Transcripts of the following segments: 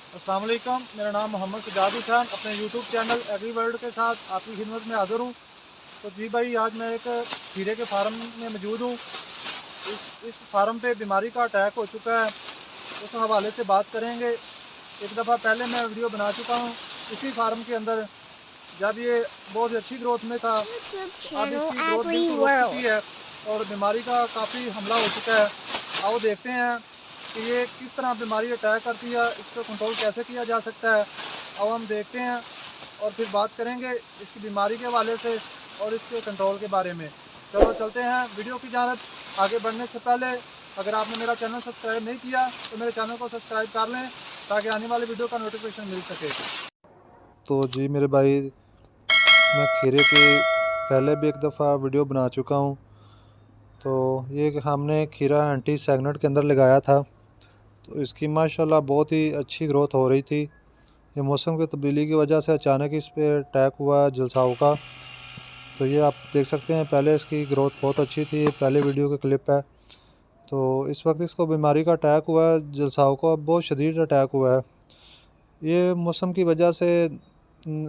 अस्सलाम वालेकुम, मेरा नाम मोहम्मद सजाद हुसैन अपने यूट्यूब चैनल एग्री वर्ल्ड के साथ आपकी खिदमत में हाज़िर हूँ। तो जी भाई, आज मैं एक खीरे के फार्म में मौजूद हूँ। इस फार्म पे बीमारी का अटैक हो चुका है, उस हवाले से बात करेंगे। एक दफ़ा पहले मैं वीडियो बना चुका हूँ इसी फार्म के अंदर, जब ये बहुत अच्छी ग्रोथ में था। तो अब इसकी ग्रोथ बिल्कुल रुक चुकी है और बीमारी का काफ़ी हमला हो चुका है। आओ देखते हैं कि ये किस तरह बीमारी अटैक करती है, इसको कंट्रोल कैसे किया जा सकता है। अब हम देखते हैं और फिर बात करेंगे इसकी बीमारी के हवाले से और इसके कंट्रोल के बारे में। चलो चलते हैं वीडियो की जानब। आगे बढ़ने से पहले अगर आपने मेरा चैनल सब्सक्राइब नहीं किया तो मेरे चैनल को सब्सक्राइब कर लें ताकि आने वाले वीडियो का नोटिफिकेशन मिल सके। तो जी मेरे भाई, मैं खीरे की पहले भी एक दफ़ा वीडियो बना चुका हूँ। तो ये हमने खीरा एंटी सैगनेट के अंदर लगाया था, तो इसकी माशाल्लाह बहुत ही अच्छी ग्रोथ हो रही थी। ये मौसम की तब्दीली की वजह से अचानक इस पे अटैक हुआ जलसाव का। तो ये आप देख सकते हैं, पहले इसकी ग्रोथ बहुत अच्छी थी, ये पहले वीडियो की क्लिप है। तो इस वक्त इसको बीमारी का अटैक हुआ है, जलसाव का बहुत शदीद अटैक हुआ है। ये मौसम की वजह से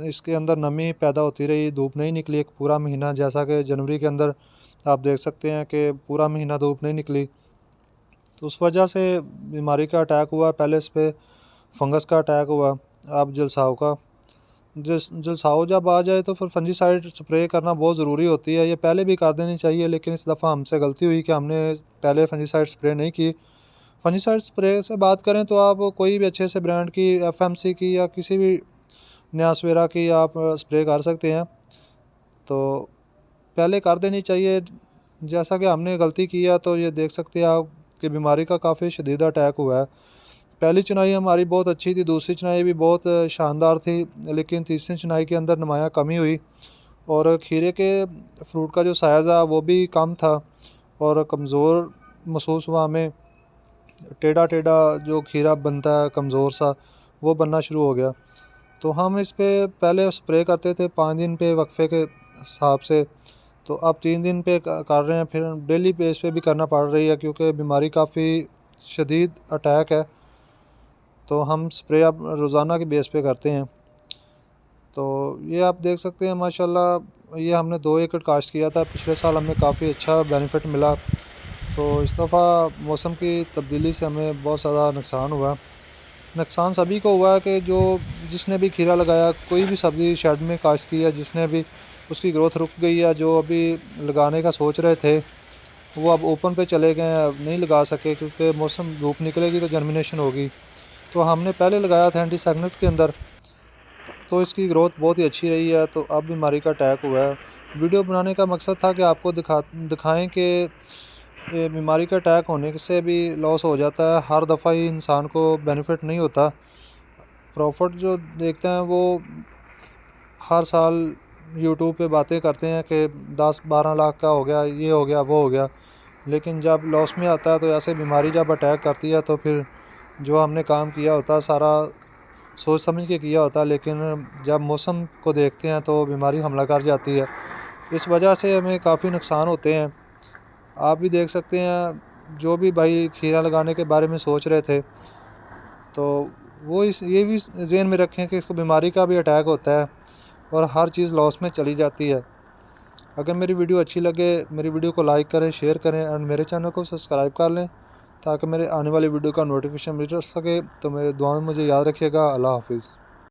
इसके अंदर नमी पैदा होती रही, धूप नहीं निकली एक पूरा महीना, जैसा कि जनवरी के अंदर आप देख सकते हैं कि पूरा महीना धूप नहीं निकली। तो उस वजह से बीमारी का अटैक हुआ। पहले इस पे फंगस का अटैक हुआ, अब जलसाव का। जलसाव जब आ जाए तो फिर फंजीसाइड स्प्रे करना बहुत ज़रूरी होती है। ये पहले भी कर देनी चाहिए, लेकिन इस दफ़ा हमसे गलती हुई कि हमने पहले फंजीसाइड स्प्रे नहीं की। फंजीसाइड स्प्रे से बात करें तो आप कोई भी अच्छे से ब्रांड की, एफएमसी की या किसी भी न्यासवेरा की आप स्प्रे कर सकते हैं। तो पहले कर देनी चाहिए। जैसा कि हमने गलती किया, तो ये देख सकते हैं आप कि बीमारी का काफ़ी शदीद अटैक हुआ है। पहली चुनाई हमारी बहुत अच्छी थी, दूसरी चुनाई भी बहुत शानदार थी, लेकिन तीसरी चुनाई के अंदर नुमायाँ कमी हुई और खीरे के फ्रूट का जो साइज़ है वो भी कम था और कमज़ोर महसूस हुआ हमें। टेढ़ा टेढ़ा जो खीरा बनता है कमज़ोर सा, वो बनना शुरू हो गया। तो हम इस पे पहले स्प्रे करते थे 5 दिन पे वक्फे के हिसाब से, तो अब 3 दिन पे कर रहे हैं। फिर डेली बेस पे भी करना पड़ रही है क्योंकि बीमारी काफ़ी शदीद अटैक है। तो हम स्प्रे अब रोज़ाना की बेस पे करते हैं। तो ये आप देख सकते हैं माशाल्लाह, ये हमने 2 एकड़ काश्त किया था। पिछले साल हमें काफ़ी अच्छा बेनिफिट मिला। तो इस दफ़ा मौसम की तब्दीली से हमें बहुत ज़्यादा नुकसान हुआ। नुकसान सभी को हुआ है कि जो जिसने भी खीरा लगाया, कोई भी सब्ज़ी शेड में काश्त की है, जिसने भी, उसकी ग्रोथ रुक गई है। जो अभी लगाने का सोच रहे थे वो अब ओपन पे चले गए हैं, अब नहीं लगा सके क्योंकि मौसम धूप निकलेगी तो जर्मिनेशन होगी। तो हमने पहले लगाया था एंटी सैगनेट के अंदर, तो इसकी ग्रोथ बहुत ही अच्छी रही है। तो अब बीमारी का अटैक हुआ है। वीडियो बनाने का मकसद था कि आपको दिखाएं कि ये बीमारी का अटैक होने से भी लॉस हो जाता है, हर दफ़ा ही इंसान को बेनिफिट नहीं होता। प्रॉफिट जो देखते हैं वो हर साल यूट्यूब पे बातें करते हैं कि 10-12 लाख का हो गया, ये हो गया, वो हो गया। लेकिन जब लॉस में आता है तो ऐसे बीमारी जब अटैक करती है तो फिर जो हमने काम किया होता है सारा सोच समझ के किया होता है, लेकिन जब मौसम को देखते हैं तो बीमारी हमला कर जाती है। इस वजह से हमें काफ़ी नुकसान होते हैं। आप भी देख सकते हैं, जो भी भाई खीरा लगाने के बारे में सोच रहे थे, तो वो ये भी ज़हन में रखें कि इसको बीमारी का भी अटैक होता है और हर चीज़ लॉस में चली जाती है। अगर मेरी वीडियो अच्छी लगे, मेरी वीडियो को लाइक करें, शेयर करें और मेरे चैनल को सब्सक्राइब कर लें ताकि मेरे आने वाली वीडियो का नोटिफिकेशन मिल सके। तो मेरे दुआ में मुझे याद रखिएगा। अल्लाह हाफ़िज़।